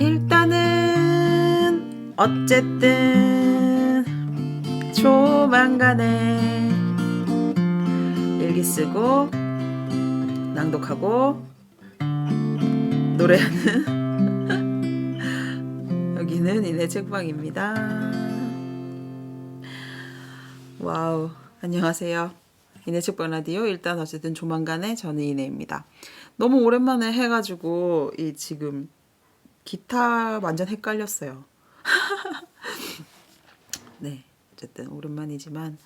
일단은 어쨌든 조만간에 일기 쓰고 낭독하고 노래하는 여기는 이내 책방입니다. 와우, 안녕하세요. 이내 책방 라디오. 일단 어쨌든 조만간에 저는 이내입니다. 너무 오랜만에 해가지고 이 지금 기타 완전 헷갈렸어요. 네, 어쨌든 오랜만이지만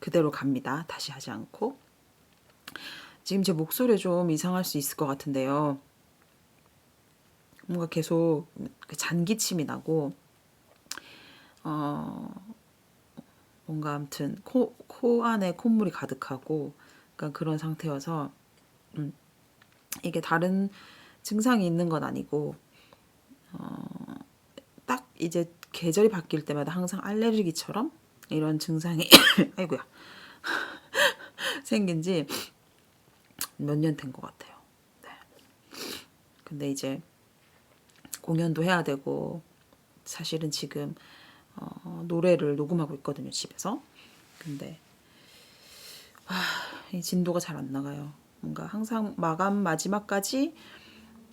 그대로 갑니다. 다시 하지 않고. 지금 제 목소리 좀 이상할 수 있을 것 같은데요. 뭔가 계속 잔기침이 나고 뭔가 아무튼 코 안에 콧물이 가득하고 그러니까 그런 상태여서 이게 다른 증상이 있는 건 아니고 딱 이제 계절이 바뀔 때마다 항상 알레르기처럼 이런 증상이 아이고야 생긴 지 몇 년 된 것 같아요. 네. 근데 이제 공연도 해야 되고 사실은 지금 노래를 녹음하고 있거든요, 집에서. 근데 이 진도가 잘 안 나가요. 뭔가 항상 마감 마지막까지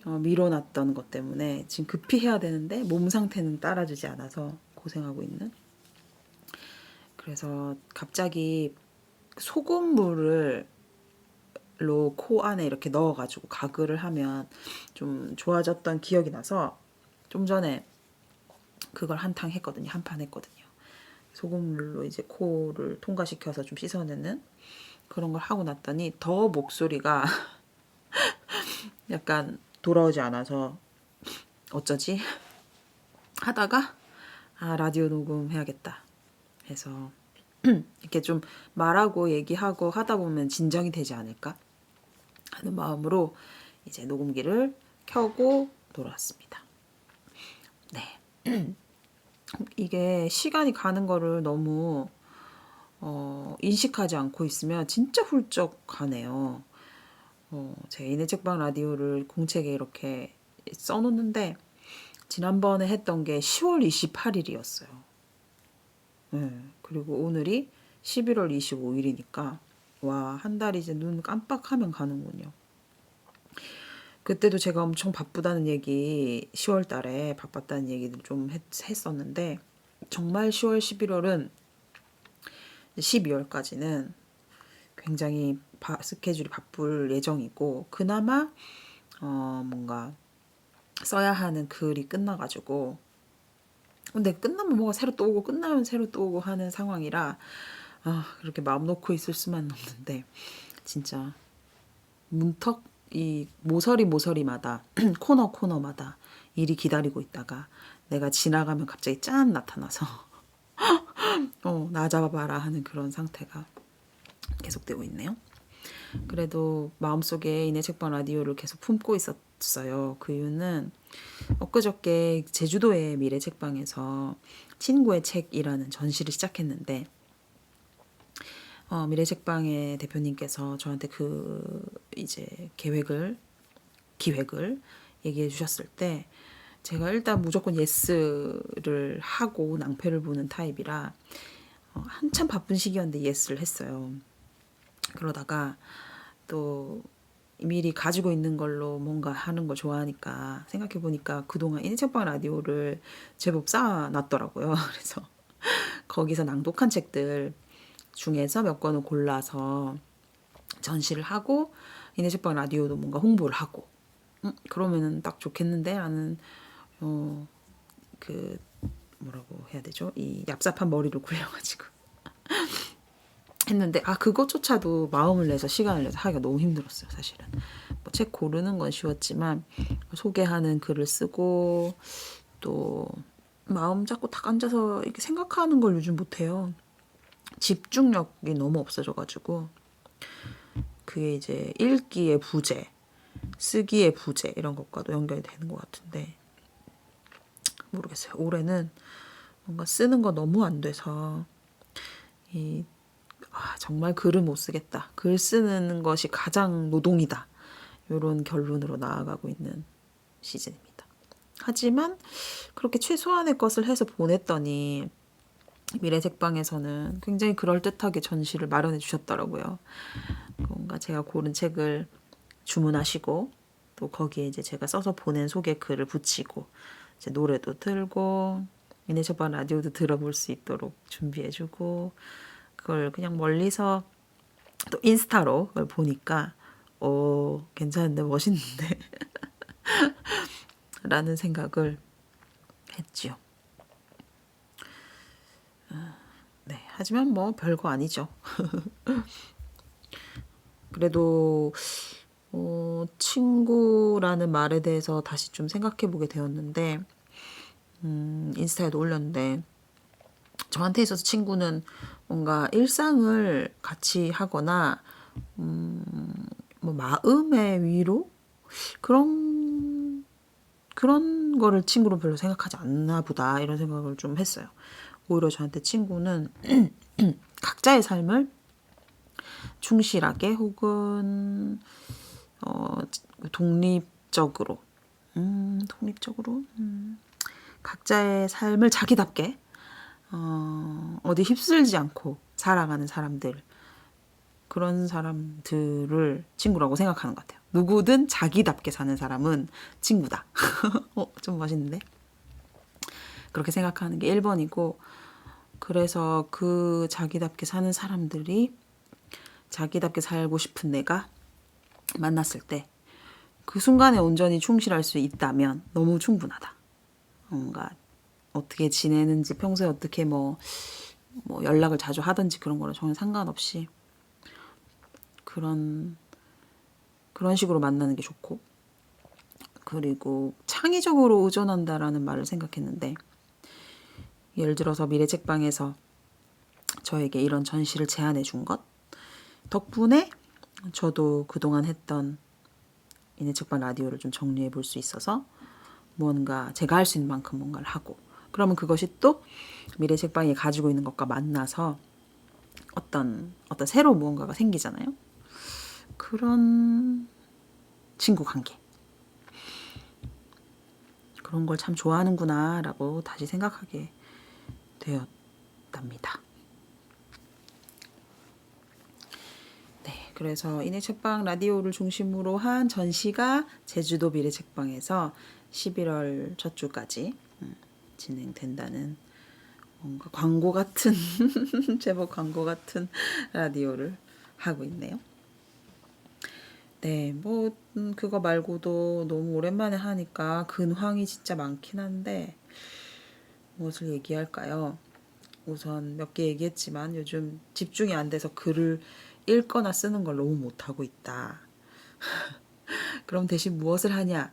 미뤄놨던 것 때문에 지금 급히 해야 되는데 몸 상태는 따라주지 않아서 고생하고 있는. 그래서 갑자기 소금물을 코 안에 이렇게 넣어가지고 가글을 하면 좀 좋아졌던 기억이 나서 좀 전에 그걸 한탕 했거든요. 한 판 했거든요. 소금물로 이제 코를 통과시켜서 좀 씻어내는 그런 걸 하고 났더니 더 목소리가 약간 돌아오지 않아서 어쩌지? 하다가 라디오 녹음해야겠다 해서 이렇게 좀 말하고 얘기하고 하다 보면 진정이 되지 않을까 하는 마음으로 이제 녹음기를 켜고 돌아왔습니다. 네. 이게 시간이 가는 거를 너무 인식하지 않고 있으면 진짜 훌쩍 가네요. 제 이내 책방 라디오를 공책에 이렇게 써놓는데 지난번에 했던 게 10월 28일이었어요. 네, 그리고 오늘이 11월 25일이니까 와, 한 달이 이제 눈 깜빡하면 가는군요. 그때도 제가 엄청 바쁘다는 얘기 10월 달에 바빴다는 얘기를 좀 했었는데 정말 10월 11월은 12월까지는 굉장히 스케줄이 바쁠 예정이고 그나마 뭔가 써야 하는 글이 끝나가지고 근데 끝나면 뭐가 새로 또 오고 끝나면 새로 또 오고 하는 상황이라 그렇게 마음 놓고 있을 수만 없는데 진짜 문턱 이 모서리마다 코너마다 일이 기다리고 있다가 내가 지나가면 갑자기 짠 나타나서 나 잡아봐라 하는 그런 상태가 계속되고 있네요. 그래도 마음속에 이내 책방 라디오를 계속 품고 있었어요. 그 이유는 엊그저께 제주도의 미래 책방에서 친구의 책이라는 전시를 시작했는데 미래 책방의 대표님께서 저한테 그 이제 기획을 얘기해 주셨을 때 제가 일단 무조건 예스를 하고 낭패를 보는 타입이라 한참 바쁜 시기였는데 예스를 했어요. 그러다가 또 미리 가지고 있는 걸로 뭔가 하는 걸 좋아하니까 생각해보니까 그동안 인책방 라디오를 제법 쌓아놨더라고요. 그래서 거기서 낭독한 책들 중에서 몇 권을 골라서 전시를 하고 인책방 라디오도 뭔가 홍보를 하고 그러면은 딱 좋겠는데 라는 그 뭐라고 해야 되죠? 이 얍삽한 머리를 굴려가지고 했는데 그것조차도 마음을 내서 시간을 내서 하기가 너무 힘들었어요. 사실은 뭐 책 고르는 건 쉬웠지만 소개하는 글을 쓰고 또 마음 잡고 딱 앉아서 이렇게 생각하는 걸 요즘 못해요. 집중력이 너무 없어져가지고 그게 이제 읽기의 부재, 쓰기의 부재 이런 것과도 연결이 되는 것 같은데 모르겠어요. 올해는 뭔가 쓰는 거 너무 안 돼서 정말 글을 못 쓰겠다. 글 쓰는 것이 가장 노동이다. 이런 결론으로 나아가고 있는 시즌입니다. 하지만 그렇게 최소한의 것을 해서 보냈더니 미래책방에서는 굉장히 그럴듯하게 전시를 마련해 주셨더라고요. 뭔가 제가 고른 책을 주문하시고 또 거기에 이제 제가 써서 보낸 소개 글을 붙이고 이제 노래도 틀고 미래책방 라디오도 들어볼 수 있도록 준비해주고 그걸 그냥 멀리서 또 인스타로 그걸 보니까 괜찮은데 멋있는데 라는 생각을 했지요. 네, 하지만 뭐 별거 아니죠. 그래도 친구라는 말에 대해서 다시 좀 생각해 보게 되었는데 인스타에도 올렸는데 저한테 있어서 친구는 뭔가 일상을 같이 하거나 뭐 마음의 위로 그런 거를 친구로 별로 생각하지 않나 보다 이런 생각을 좀 했어요. 오히려 저한테 친구는 각자의 삶을 충실하게 혹은 독립적으로 각자의 삶을 자기답게 어디 휩쓸지 않고 살아가는 사람들 그런 사람들을 친구라고 생각하는 것 같아요. 누구든 자기답게 사는 사람은 친구다. 좀 멋있는데? 그렇게 생각하는 게 1번이고 그래서 그 자기답게 사는 사람들이 자기답게 살고 싶은 내가 만났을 때 그 순간에 온전히 충실할 수 있다면 너무 충분하다. 뭔가 어떻게 지내는지 평소에 어떻게 뭐 연락을 자주 하든지 그런 거랑 전혀 상관없이 그런 식으로 만나는 게 좋고 그리고 창의적으로 의존한다라는 말을 생각했는데 예를 들어서 미래책방에서 저에게 이런 전시를 제안해 준 것 덕분에 저도 그동안 했던 미래책방 라디오를 좀 정리해 볼 수 있어서 뭔가 제가 할 수 있는 만큼 뭔가를 하고 그러면 그것이 또 미래책방이 가지고 있는 것과 만나서 어떤 새로운 무언가가 생기잖아요. 그런 친구 관계 그런 걸 참 좋아하는구나 라고 다시 생각하게 되었답니다. 네, 그래서 이내책방 라디오를 중심으로 한 전시가 제주도 미래책방에서 11월 첫 주까지 진행된다는 뭔가 광고 같은 제법 광고 같은 라디오를 하고 있네요. 네, 뭐 그거 말고도 너무 오랜만에 하니까 근황이 진짜 많긴 한데 무엇을 얘기할까요? 우선 몇 개 얘기했지만 요즘 집중이 안 돼서 글을 읽거나 쓰는 걸 너무 못하고 있다. 그럼 대신 무엇을 하냐?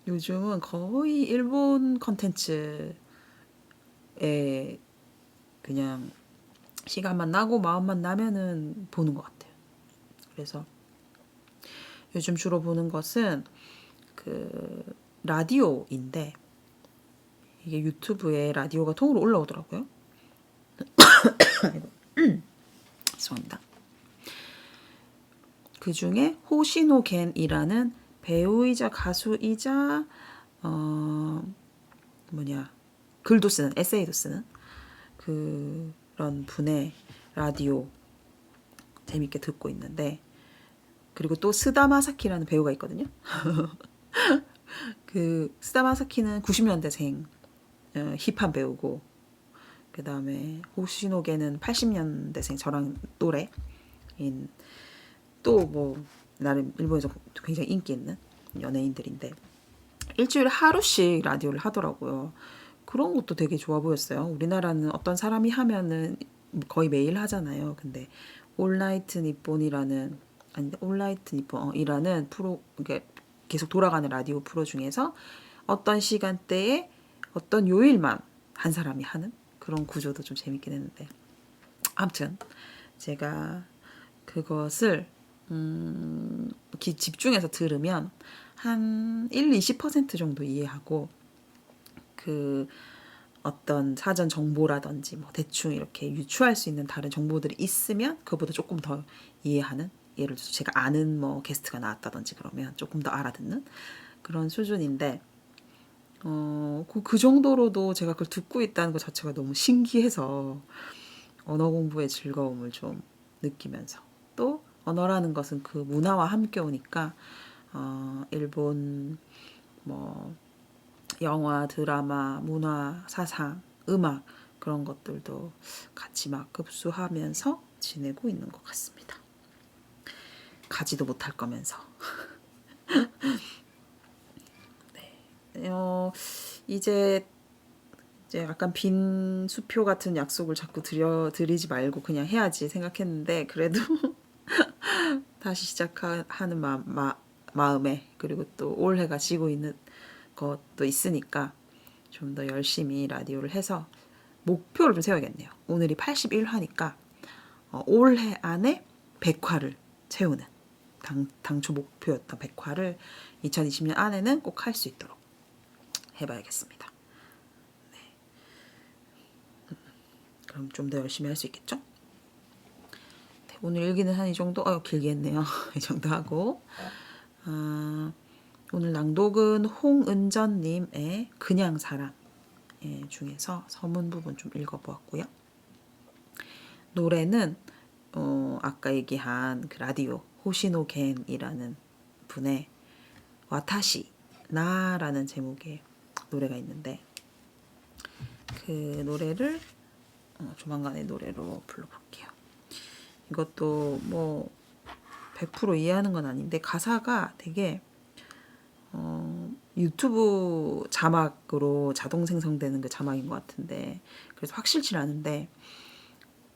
요즘은 거의 일본 컨텐츠에 그냥 시간만 나고 마음만 나면은 보는 것 같아요. 그래서 요즘 주로 보는 것은 그 라디오인데 이게 유튜브에 라디오가 통으로 올라오더라고요. 죄송합니다. 그 중에 호시노 겐이라는 배우이자 가수이자 글도 쓰는 에세이도 쓰는 그런 분의 라디오 재밌게 듣고 있는데 그리고 또 스다마사키라는 배우가 있거든요. 그 스다마사키는 90년대생 힙한 배우고 그 다음에 호시노게는 80년대생 저랑 또래인 또 뭐 나름 일본에서 굉장히 인기 있는 연예인들인데 일주일에 하루씩 라디오를 하더라고요. 그런 것도 되게 좋아 보였어요. 우리나라는 어떤 사람이 하면은 거의 매일 하잖아요. 근데 올나이트 니폰이라는 올나이트 니폰이라는 프로 이게 계속 돌아가는 라디오 프로 중에서 어떤 시간대에 어떤 요일만 한 사람이 하는 그런 구조도 좀 재밌긴 했는데 아무튼 제가 그것을 집중해서 들으면 한 1-20% 정도 이해하고 그 어떤 사전 정보라든지 뭐 대충 이렇게 유추할 수 있는 다른 정보들이 있으면 그것보다 조금 더 이해하는 예를 들어서 제가 아는 뭐 게스트가 나왔다든지 그러면 조금 더 알아듣는 그런 수준인데 그 정도로도 제가 그걸 듣고 있다는 것 자체가 너무 신기해서 언어 공부의 즐거움을 좀 느끼면서 또 언어라는 것은 그 문화와 함께 오니까 일본 뭐 영화, 드라마, 문화, 사상, 음악 그런 것들도 같이 막 흡수하면서 지내고 있는 것 같습니다. 가지도 못할 거면서. 네. 이제 약간 빈 수표 같은 약속을 자꾸 드리지 말고 그냥 해야지 생각했는데 그래도 다시 시작하는 마음에 그리고 또 올해가 지고 있는 것도 있으니까 좀 더 열심히 라디오를 해서 목표를 좀 세워야겠네요. 오늘이 81화니까 올해 안에 100화를 채우는 당초 목표였던 100화를 2020년 안에는 꼭 할 수 있도록 해봐야겠습니다. 네. 그럼 좀 더 열심히 할 수 있겠죠? 네, 오늘 일기는 한 이 정도? 길게 했네요. 이 정도 하고 오늘 낭독은 홍은전님의 그냥 사람 중에서 서문 부분 좀 읽어보았고요. 노래는 아까 얘기한 그 라디오 호시노 겐이라는 분의 와타시 나라는 제목의 노래가 있는데 그 노래를 조만간에 노래로 불러볼게요. 이것도 뭐 100% 이해하는 건 아닌데 가사가 되게 유튜브 자막으로 자동 생성되는 그 자막인 것 같은데 그래서 확실치 않은데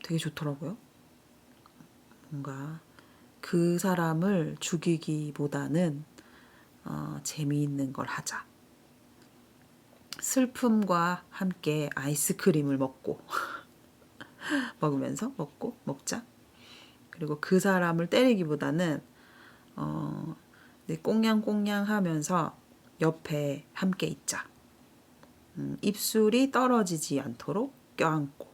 되게 좋더라고요. 뭔가 그 사람을 죽이기보다는 재미있는 걸 하자. 슬픔과 함께 아이스크림을 먹자. 그리고 그 사람을 때리기보다는 꽁냥꽁냥 하면서 옆에 함께 있자. 입술이 떨어지지 않도록 껴안고.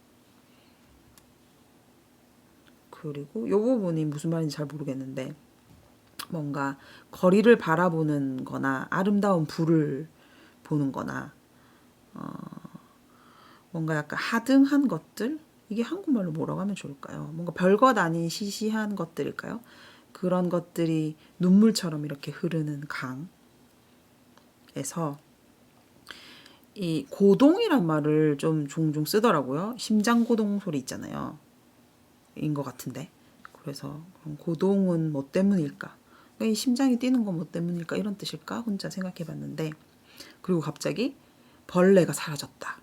그리고 이 부분이 무슨 말인지 잘 모르겠는데 뭔가 거리를 바라보는 거나 아름다운 불을 보는 거나 뭔가 약간 하등한 것들? 이게 한국말로 뭐라고 하면 좋을까요? 뭔가 별것 아닌 시시한 것들일까요? 그런 것들이 눈물처럼 이렇게 흐르는 강에서 이 고동이란 말을 좀 종종 쓰더라고요. 심장고동 소리 있잖아요. 인 것 같은데. 그래서 고동은 뭐 때문일까? 이 심장이 뛰는 건 뭐 때문일까? 이런 뜻일까? 혼자 생각해 봤는데 그리고 갑자기 벌레가 사라졌다.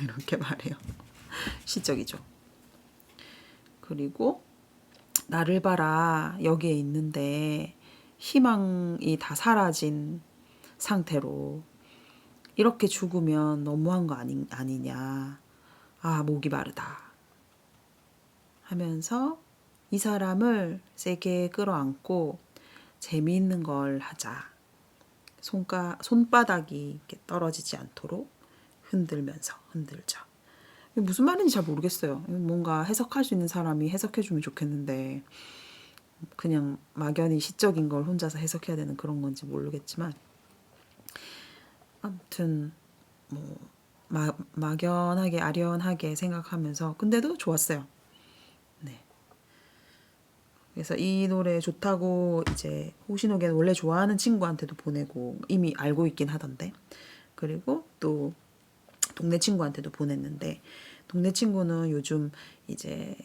이렇게 말해요. 시적이죠. 그리고 나를 봐라. 여기에 있는데 희망이 다 사라진 상태로 이렇게 죽으면 너무한 거 아니냐. 목이 마르다. 하면서 이 사람을 세게 끌어안고 재미있는 걸 하자. 손바닥이 이렇게 떨어지지 않도록 흔들자. 무슨 말인지 잘 모르겠어요. 뭔가 해석할 수 있는 사람이 해석해주면 좋겠는데 그냥 막연히 시적인 걸 혼자서 해석해야 되는 그런 건지 모르겠지만 아무튼 뭐 막연하게 아련하게 생각하면서 근데도 좋았어요. 네. 그래서 이 노래 좋다고 이제 호시노겐 원래 좋아하는 친구한테도 보내고 이미 알고 있긴 하던데 그리고 또 동네 친구한테도 보냈는데 동네 친구는 요즘 이제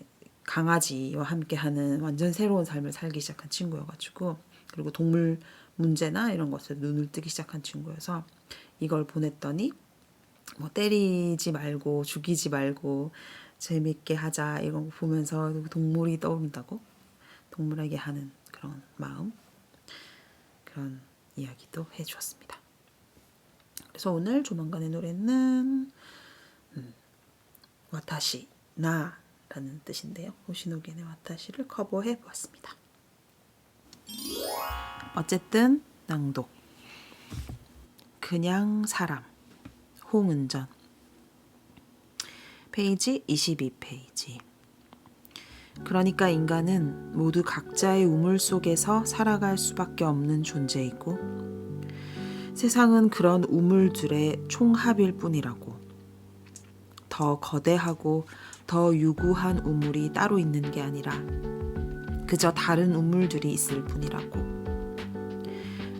강아지와 함께하는 완전 새로운 삶을 살기 시작한 친구여가지고 그리고 동물 문제나 이런 것에 눈을 뜨기 시작한 친구여서 이걸 보냈더니 뭐 때리지 말고 죽이지 말고 재밌게 하자 이런 거 보면서 동물이 떠오른다고 동물에게 하는 그런 마음 그런 이야기도 해주었습니다. 그래서 오늘 조만간의 노래는 와타시 나라는 뜻인데요. 호시노겐의 와타시를 커버해 보았습니다. 어쨌든 낭독 그냥 사람 홍은전 페이지 22페이지 그러니까 인간은 모두 각자의 우물 속에서 살아갈 수밖에 없는 존재이고 세상은 그런 우물들의 총합일 뿐이라고. 더 거대하고 더 유구한 우물이 따로 있는 게 아니라 그저 다른 우물들이 있을 뿐이라고.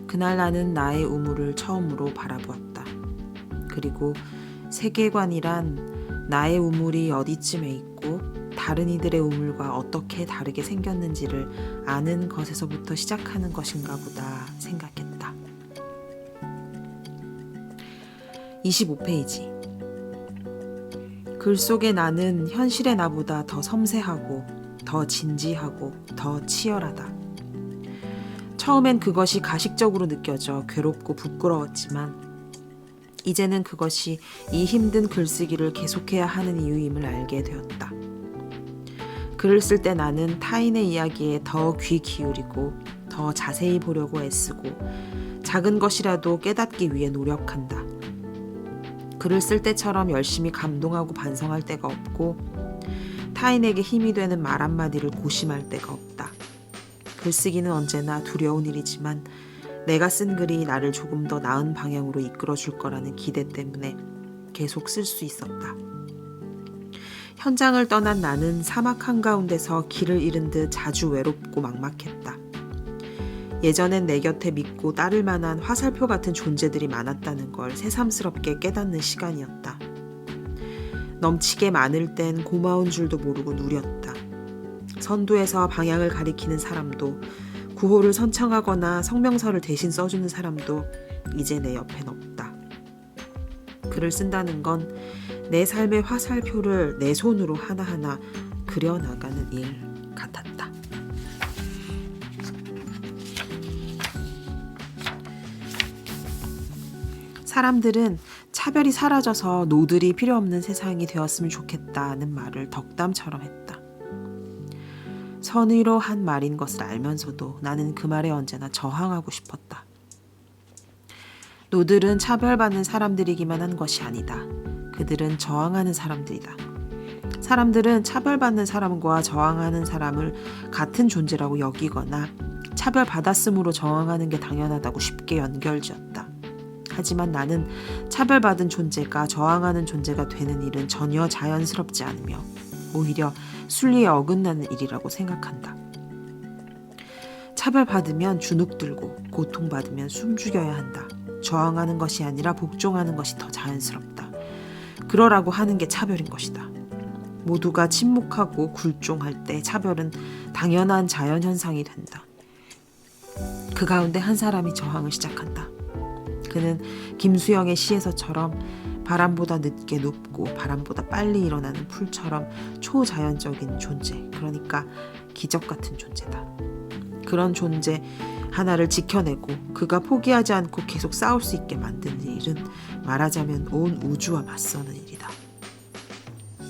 그날 나는 나의 우물을 처음으로 바라보았다. 그리고 세계관이란 나의 우물이 어디쯤에 있고 다른 이들의 우물과 어떻게 다르게 생겼는지를 아는 것에서부터 시작하는 것인가 보다 생각했다. 25페이지. 글 속의 나는 현실의 나보다 더 섬세하고 더 진지하고 더 치열하다. 처음엔 그것이 가식적으로 느껴져 괴롭고 부끄러웠지만 이제는 그것이 이 힘든 글쓰기를 계속해야 하는 이유임을 알게 되었다. 글을 쓸 때 나는 타인의 이야기에 더 귀 기울이고 더 자세히 보려고 애쓰고 작은 것이라도 깨닫기 위해 노력한다. 글을 쓸 때처럼 열심히 감동하고 반성할 때가 없고 타인에게 힘이 되는 말 한마디를 고심할 때가 없다. 글쓰기는 언제나 두려운 일이지만 내가 쓴 글이 나를 조금 더 나은 방향으로 이끌어줄 거라는 기대 때문에 계속 쓸 수 있었다. 현장을 떠난 나는 사막 한가운데서 길을 잃은 듯 자주 외롭고 막막했다. 예전엔 내 곁에 믿고 따를 만한 화살표 같은 존재들이 많았다는 걸 새삼스럽게 깨닫는 시간이었다. 넘치게 많을 땐 고마운 줄도 모르고 누렸다. 선두에서 방향을 가리키는 사람도 구호를 선창하거나 성명서를 대신 써주는 사람도 이제 내 옆엔 없다. 글을 쓴다는 건 내 삶의 화살표를 내 손으로 하나하나 그려나가는 일 같았다. 사람들은 차별이 사라져서 노들이 필요 없는 세상이 되었으면 좋겠다는 말을 덕담처럼 했다. 선의로 한 말인 것을 알면서도 나는 그 말에 언제나 저항하고 싶었다. 노들은 차별받는 사람들이기만 한 것이 아니다. 그들은 저항하는 사람들이다. 사람들은 차별받는 사람과 저항하는 사람을 같은 존재라고 여기거나 차별받았으므로 저항하는 게 당연하다고 쉽게 연결지었다. 하지만 나는 차별받은 존재가 저항하는 존재가 되는 일은 전혀 자연스럽지 않으며 오히려 순리에 어긋나는 일이라고 생각한다. 차별받으면 주눅들고 고통받으면 숨죽여야 한다. 저항하는 것이 아니라 복종하는 것이 더 자연스럽다. 그러라고 하는 게 차별인 것이다. 모두가 침묵하고 굴종할 때 차별은 당연한 자연현상이 된다. 그 가운데 한 사람이 저항을 시작한다. 그는 김수영의 시에서처럼 바람보다 늦게 눕고 바람보다 빨리 일어나는 풀처럼 초자연적인 존재, 그러니까 기적 같은 존재다. 그런 존재 하나를 지켜내고 그가 포기하지 않고 계속 싸울 수 있게 만드는 일은 말하자면 온 우주와 맞서는 일이다.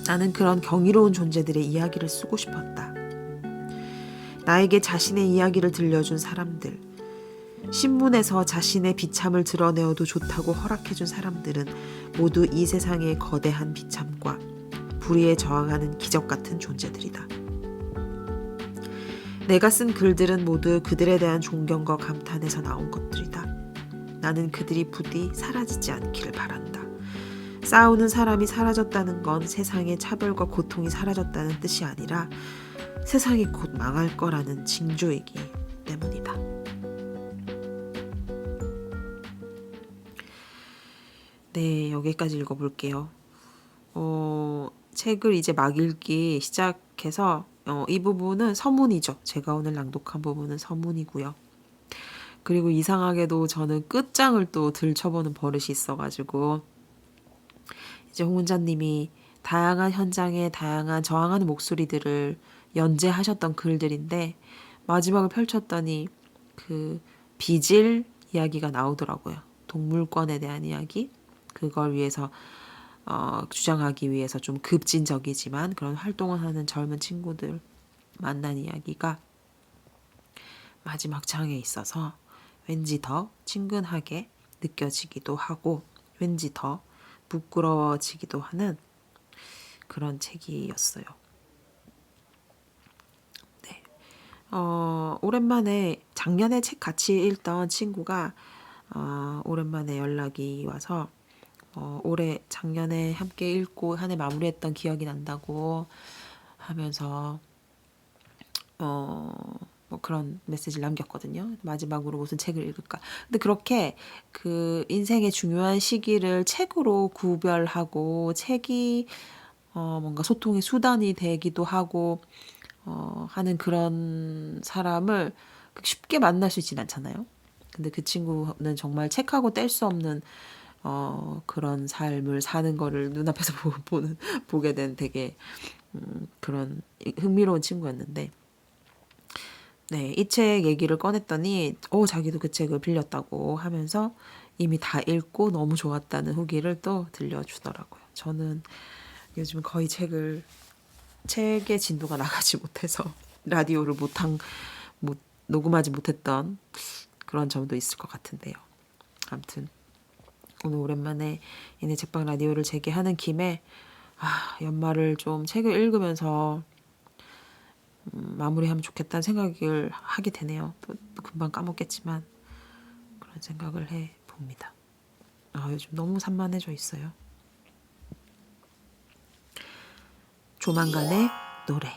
나는 그런 경이로운 존재들의 이야기를 쓰고 싶었다. 나에게 자신의 이야기를 들려준 사람들, 신문에서 자신의 비참을 드러내어도 좋다고 허락해준 사람들은 모두 이 세상의 거대한 비참과 불의에 저항하는 기적 같은 존재들이다. 내가 쓴 글들은 모두 그들에 대한 존경과 감탄에서 나온 것들이다. 나는 그들이 부디 사라지지 않기를 바란다. 싸우는 사람이 사라졌다는 건 세상의 차별과 고통이 사라졌다는 뜻이 아니라 세상이 곧 망할 거라는 징조이기 때문이다. 네, 여기까지 읽어볼게요. 책을 이제 막 읽기 시작해서 이 부분은 서문이죠. 제가 오늘 낭독한 부분은 서문이고요. 그리고 이상하게도 저는 끝장을 또 들춰보는 버릇이 있어가지고 이제 홍은자님이 다양한 현장에 다양한 저항하는 목소리들을 연재하셨던 글들인데 마지막을 펼쳤더니 그 비질 이야기가 나오더라고요. 동물권에 대한 이야기. 그걸 위해서 주장하기 위해서 좀 급진적이지만 그런 활동을 하는 젊은 친구들 만난 이야기가 마지막 장에 있어서 왠지 더 친근하게 느껴지기도 하고 왠지 더 부끄러워지기도 하는 그런 책이었어요. 네. 오랜만에 작년에 책 같이 읽던 친구가 오랜만에 연락이 와서 올해 작년에 함께 읽고 한 해 마무리했던 기억이 난다고 하면서 뭐 그런 메시지를 남겼거든요. 마지막으로 무슨 책을 읽을까. 근데 그렇게 그 인생의 중요한 시기를 책으로 구별하고 책이 뭔가 소통의 수단이 되기도 하고 하는 그런 사람을 쉽게 만날 수 있진 않잖아요. 근데 그 친구는 정말 책하고 뗄 수 없는 그런 삶을 사는 거를 눈앞에서 보게 된 되게 그런 흥미로운 친구였는데, 네, 이 책 얘기를 꺼냈더니 자기도 그 책을 빌렸다고 하면서 이미 다 읽고 너무 좋았다는 후기를 또 들려주더라고요. 저는 요즘 거의 책의 진도가 나가지 못해서 라디오를 못 녹음하지 못했던 그런 점도 있을 것 같은데요. 아무튼 오늘 오랜만에 이내 책방 라디오를 재개하는 김에 연말을 좀 책을 읽으면서 마무리하면 좋겠다는 생각을 하게 되네요. 또 금방 까먹겠지만 그런 생각을 해봅니다. 요즘 너무 산만해져 있어요. 조만간의 노래.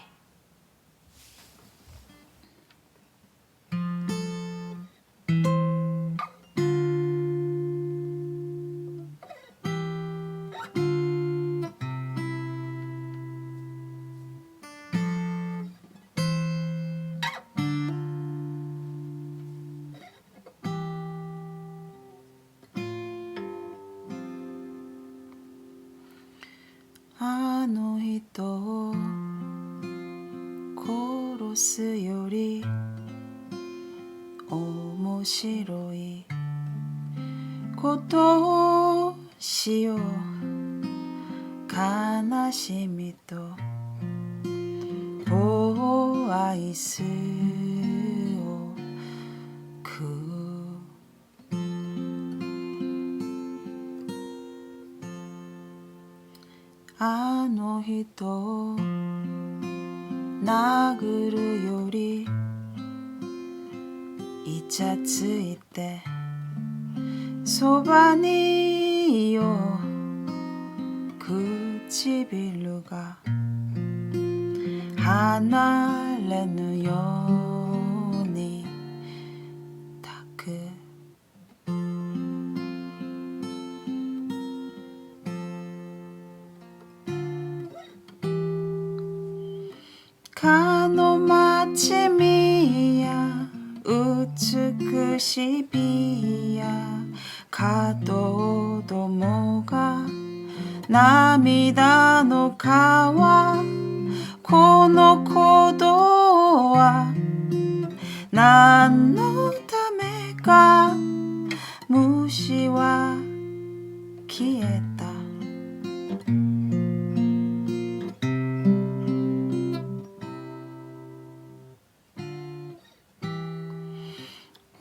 히토殺すより面白いことをしよう悲しみとボアイスを食うあの人を殴るよりイチャついてそばにいよう唇が離れぬように抱くかの街みや美しびや角どもが涙の川この鼓動は何のためか虫は消えた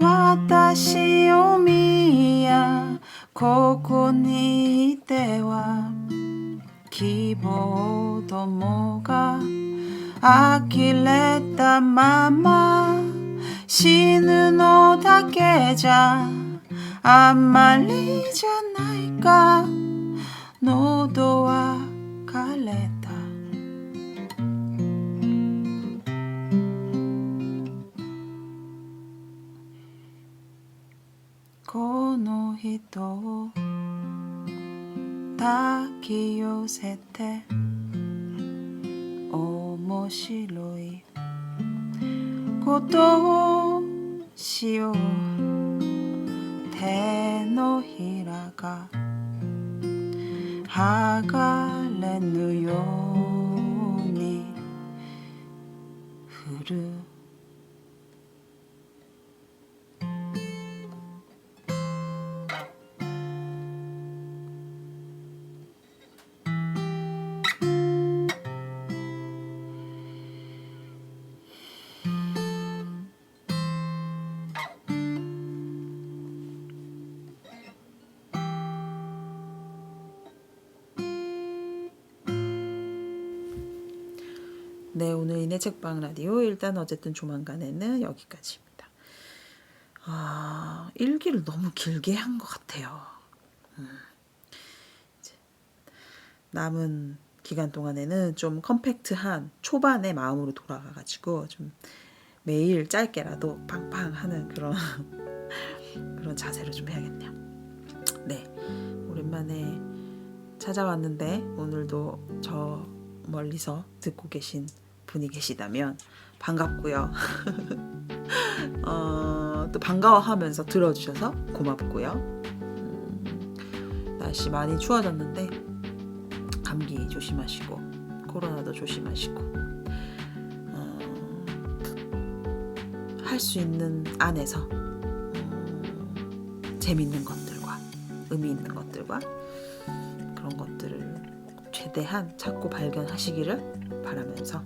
私を見やここにいては希望どもが呆れたまま死ぬのだけじゃあんまりじゃないか喉は枯れたこの人を抱き寄せて面白いことをしよう手のひらが剥がれぬように振る네, 오늘 이내 책방 라디오 일단 어쨌든 조만간에는 여기까지입니다. 일기를 너무 길게 한 것 같아요. 이제 남은 기간 동안에는 좀 컴팩트한 초반의 마음으로 돌아가가지고 좀 매일 짧게라도 팡팡 하는 그런 그런 자세를 좀 해야겠네요. 네, 오랜만에 찾아왔는데 오늘도 저 멀리서 듣고 계신 분이 계시다면 반갑고요. 또 반가워하면서 들어주셔서 고맙고요. 날씨 많이 추워졌는데 감기 조심하시고 코로나도 조심하시고 할 수 있는 안에서 재밌는 것들과 의미 있는 것들과 그런 것들을 최대한 찾고 발견하시기를 바라면서